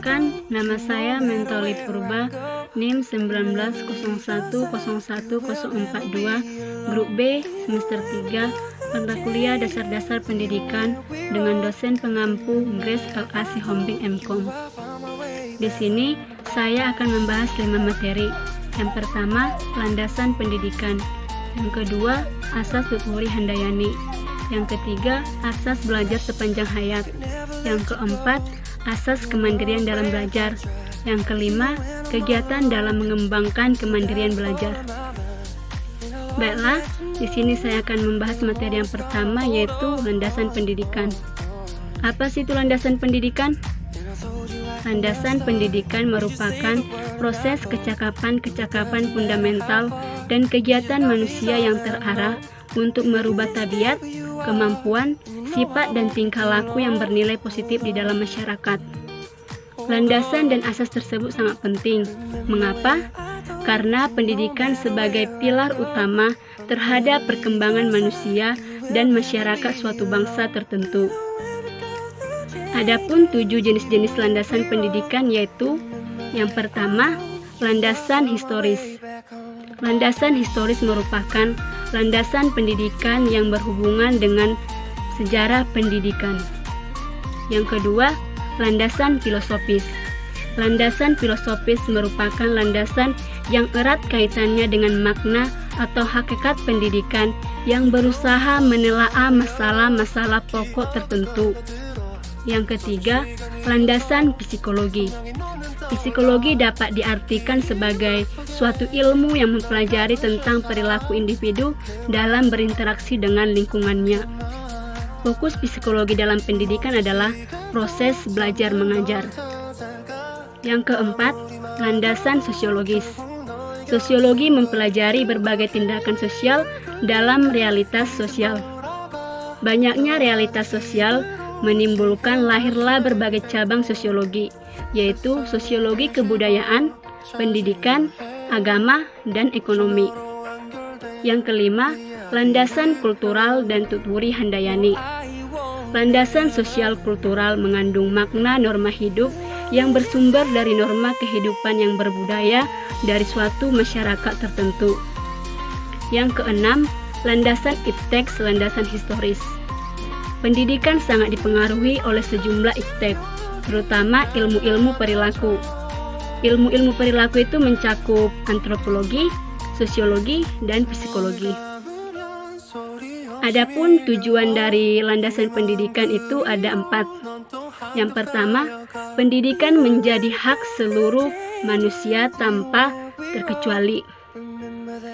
Perkenalkan, nama saya Mentoli Purba, NIM 1901011042, Grup B, semester 3, mata kuliah Dasar-Dasar Pendidikan dengan dosen pengampu Grace L.A. Sihombing M.Com. Di sini, saya akan membahas 5 materi. Yang pertama, landasan pendidikan. Yang kedua, asas Tutwuri Handayani. Yang ketiga, asas belajar sepanjang hayat. Yang keempat, asas kemandirian dalam belajar. Yang kelima, kegiatan dalam mengembangkan kemandirian belajar. Baiklah, di sini saya akan membahas materi yang pertama, yaitu landasan pendidikan. Apa sih itu landasan pendidikan? Landasan pendidikan merupakan proses kecakapan-kecakapan fundamental dan kegiatan manusia yang terarah untuk merubah tabiat, kemampuan, sifat, dan tingkah laku yang bernilai positif di dalam masyarakat. Landasan dan asas tersebut sangat penting. Mengapa? Karena pendidikan sebagai pilar utama terhadap perkembangan manusia dan masyarakat suatu bangsa tertentu. Adapun 7 jenis-jenis landasan pendidikan yaitu: yang pertama, landasan historis. Landasan historis merupakan landasan pendidikan yang berhubungan dengan sejarah pendidikan. Yang kedua, landasan filosofis. Landasan filosofis merupakan landasan yang erat kaitannya dengan makna atau hakikat pendidikan yang berusaha menelaah masalah-masalah pokok tertentu. Yang ketiga, landasan psikologi. Psikologi dapat diartikan sebagai suatu ilmu yang mempelajari tentang perilaku individu dalam berinteraksi dengan lingkungannya. Fokus psikologi dalam pendidikan adalah proses belajar mengajar. Yang keempat, landasan sosiologis. Sosiologi mempelajari berbagai tindakan sosial dalam realitas sosial. Banyaknya realitas sosial menimbulkan lahirlah berbagai cabang sosiologi, yaitu sosiologi kebudayaan, pendidikan, agama, dan ekonomi. Yang kelima, landasan kultural dan Tutwuri Handayani. Landasan sosial kultural mengandung makna norma hidup yang bersumber dari norma kehidupan yang berbudaya dari suatu masyarakat tertentu. Yang keenam, landasan ipteks, landasan historis. Pendidikan sangat dipengaruhi oleh sejumlah iptek, terutama ilmu-ilmu perilaku. Ilmu-ilmu perilaku itu mencakup antropologi, sosiologi, dan psikologi. Adapun tujuan dari landasan pendidikan itu ada 4. Yang pertama, pendidikan menjadi hak seluruh manusia tanpa terkecuali.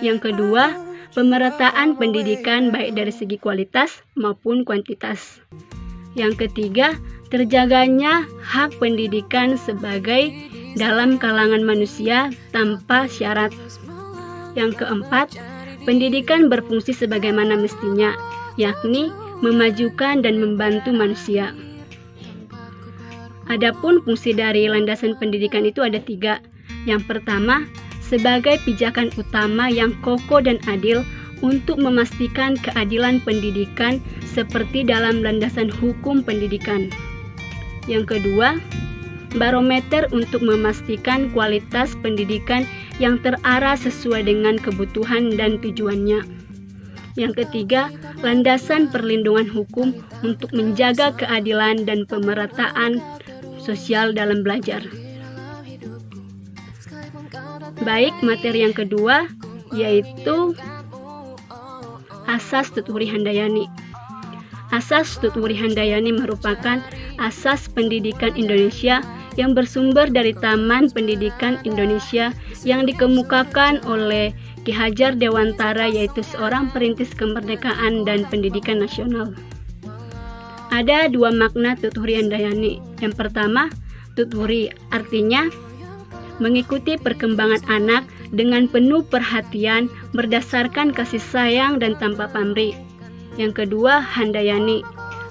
Yang kedua, pemerataan pendidikan baik dari segi kualitas maupun kuantitas. Yang ketiga, terjaganya hak pendidikan sebagai dalam kalangan manusia tanpa syarat. Yang keempat, pendidikan berfungsi sebagaimana mestinya, yakni memajukan dan membantu manusia. Adapun fungsi dari landasan pendidikan itu ada 3. Yang pertama, sebagai pijakan utama yang kokoh dan adil untuk memastikan keadilan pendidikan seperti dalam landasan hukum pendidikan. Yang kedua, barometer untuk memastikan kualitas pendidikan yang terarah sesuai dengan kebutuhan dan tujuannya. Yang ketiga, landasan perlindungan hukum untuk menjaga keadilan dan pemerataan sosial dalam belajar. Baik, materi yang kedua yaitu asas Tutwuri Handayani. Asas Tutwuri Handayani merupakan asas pendidikan Indonesia yang bersumber dari Taman Pendidikan Indonesia yang dikemukakan oleh Ki Hajar Dewantara, yaitu seorang perintis kemerdekaan dan pendidikan nasional. Ada 2 makna Tutwuri Handayani. Yang pertama, Tutwuri artinya mengikuti perkembangan anak dengan penuh perhatian berdasarkan kasih sayang dan tanpa pamrih. Yang kedua, Handayani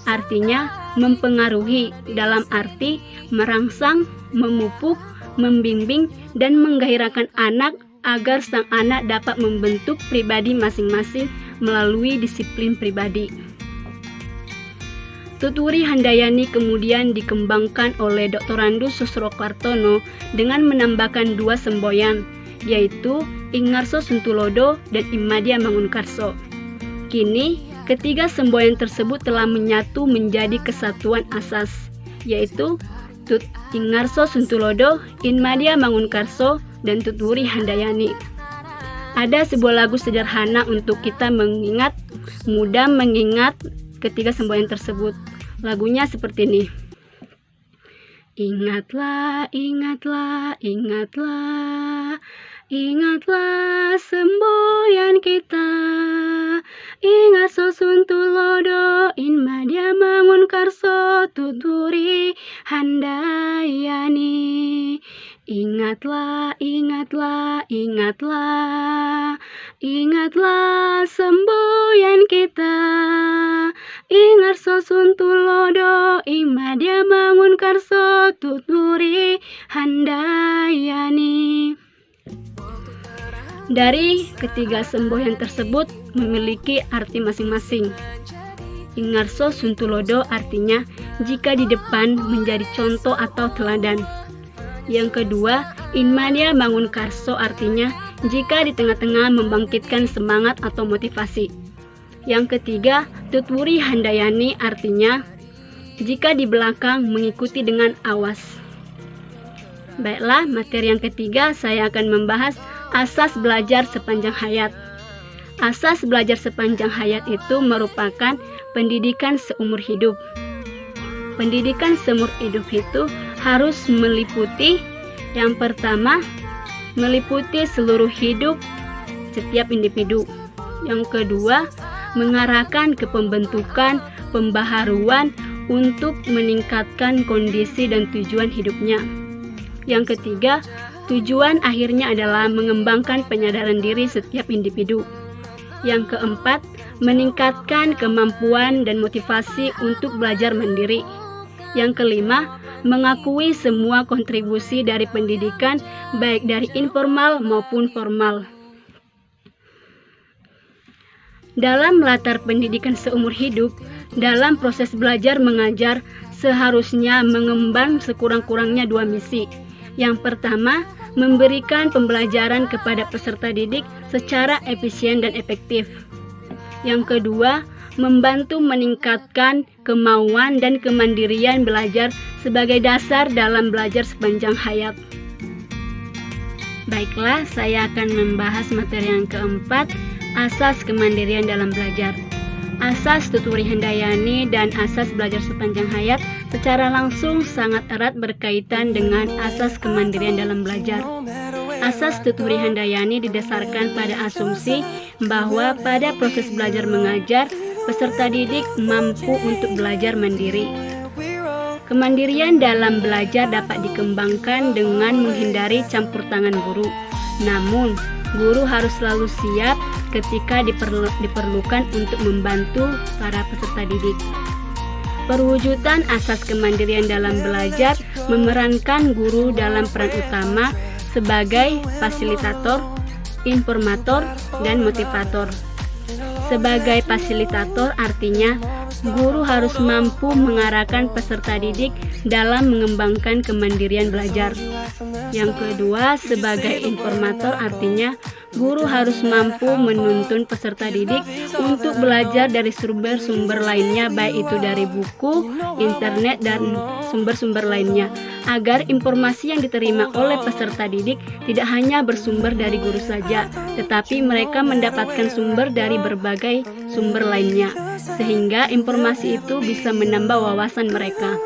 artinya mempengaruhi dalam arti merangsang, memupuk, membimbing, dan menggairahkan anak agar sang anak dapat membentuk pribadi masing-masing melalui disiplin pribadi. Tuturi Handayani kemudian dikembangkan oleh Dr. Randus Susrokartono dengan menambahkan 2 semboyan, yaitu Ingarso Suntulodo dan Imadia Mangunkarso. Kini, ketiga semboyan tersebut telah menyatu menjadi kesatuan asas, yaitu Ingarso Suntulodo, Imadia Mangunkarso, dan Tuturi Handayani. Ada sebuah lagu sederhana untuk kita mudah mengingat ketiga semboyan tersebut. Lagunya seperti ini. Ingatlah, ingatlah, ingatlah, ingatlah semboyan kita. Ingarso Suntulodo, Imadia Mangunkarso, Tuturi Handayani. Ingatlah, ingatlah, ingatlah, ingatlah semboyan kita. Ingarso Suntulodo, Imadia Mangunkarso, Tuturi Handayani. Dari ketiga semboyan tersebut memiliki arti masing-masing. Ingarso Suntulodo artinya jika di depan menjadi contoh atau teladan. Yang kedua, Imadia Mangunkarso artinya jika di tengah-tengah membangkitkan semangat atau motivasi. Yang ketiga, Tuturi Handayani artinya jika di belakang mengikuti dengan awas. Baiklah, materi yang ketiga saya akan membahas asas belajar sepanjang hayat. Asas belajar sepanjang hayat itu merupakan pendidikan seumur hidup. Pendidikan seumur hidup itu harus meliputi, yang pertama, meliputi seluruh hidup setiap individu. Yang kedua, mengarahkan ke pembentukan, pembaharuan untuk meningkatkan kondisi dan tujuan hidupnya. Yang ketiga, tujuan akhirnya adalah mengembangkan penyadaran diri setiap individu. Yang keempat, meningkatkan kemampuan dan motivasi untuk belajar mandiri. Yang kelima, mengakui semua kontribusi dari pendidikan, baik dari informal maupun formal. Dalam latar pendidikan seumur hidup, dalam proses belajar mengajar seharusnya mengemban sekurang-kurangnya 2 misi. Yang pertama, memberikan pembelajaran kepada peserta didik secara efisien dan efektif. Yang kedua, membantu meningkatkan kemauan dan kemandirian belajar sebagai dasar dalam belajar sepanjang hayat. Baiklah, saya akan membahas materi yang keempat, asas kemandirian dalam belajar. Asas Tuturi Handayani dan asas belajar sepanjang hayat secara langsung sangat erat berkaitan dengan asas kemandirian dalam belajar. Asas Tuturi Handayani didasarkan pada asumsi bahwa pada proses belajar mengajar, peserta didik mampu untuk belajar mandiri. Kemandirian dalam belajar dapat dikembangkan dengan menghindari campur tangan guru. Namun, guru harus selalu siap ketika diperlukan untuk membantu para peserta didik. Perwujudan asas kemandirian dalam belajar memerankan guru dalam peran utama sebagai fasilitator, informator, dan motivator. Sebagai fasilitator artinya guru harus mampu mengarahkan peserta didik dalam mengembangkan kemandirian belajar. Yang kedua, sebagai informator artinya guru harus mampu menuntun peserta didik untuk belajar dari sumber-sumber lainnya, baik itu dari buku, internet, dan sumber-sumber lainnya, agar informasi yang diterima oleh peserta didik tidak hanya bersumber dari guru saja, tetapi mereka mendapatkan sumber dari berbagai sumber lainnya, sehingga informasi itu bisa menambah wawasan mereka.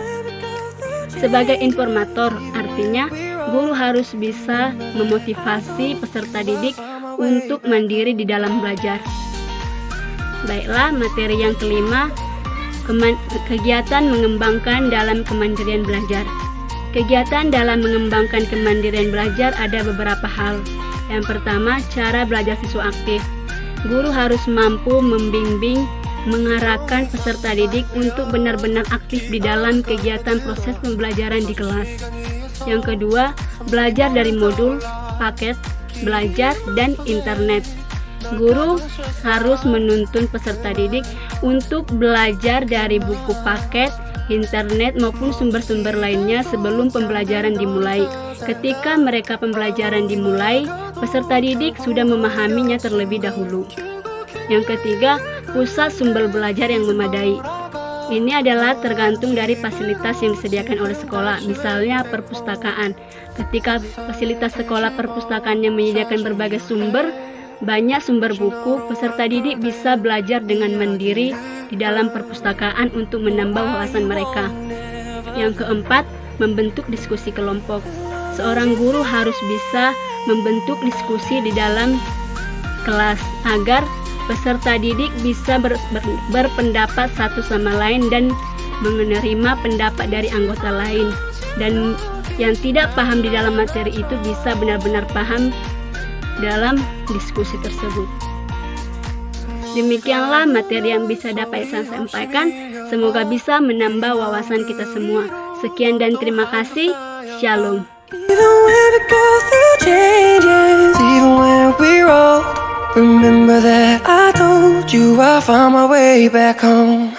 Sebagai informator, artinya guru harus bisa memotivasi peserta didik untuk mandiri di dalam belajar. Baiklah, materi yang kelima, kegiatan mengembangkan dalam kemandirian belajar. Kegiatan dalam mengembangkan kemandirian belajar ada beberapa hal. Yang pertama, cara belajar siswa aktif. Guru harus mampu membimbing, mengarahkan peserta didik untuk benar-benar aktif di dalam kegiatan proses pembelajaran di kelas. Yang kedua, belajar dari modul, paket, belajar, dan internet. Guru harus menuntun peserta didik untuk belajar dari buku paket, internet maupun sumber-sumber lainnya sebelum pembelajaran dimulai. Ketika mereka pembelajaran dimulai, peserta didik sudah memahaminya terlebih dahulu. Yang ketiga, pusat sumber belajar yang memadai. Ini adalah tergantung dari fasilitas yang disediakan oleh sekolah, misalnya perpustakaan. Ketika fasilitas sekolah perpustakaannya menyediakan berbagai sumber, banyak sumber buku, peserta didik bisa belajar dengan mandiri di dalam perpustakaan untuk menambah wawasan mereka. Yang keempat, membentuk diskusi kelompok. Seorang guru harus bisa membentuk diskusi di dalam kelas agar peserta didik bisa berpendapat satu sama lain dan menerima pendapat dari anggota lain, dan yang tidak paham di dalam materi itu bisa benar-benar paham dalam diskusi tersebut. Demikianlah materi yang bisa dapat saya sampaikan. Semoga bisa menambah wawasan kita semua. Sekian dan terima kasih. Shalom. Remember that I told you I found my way back home.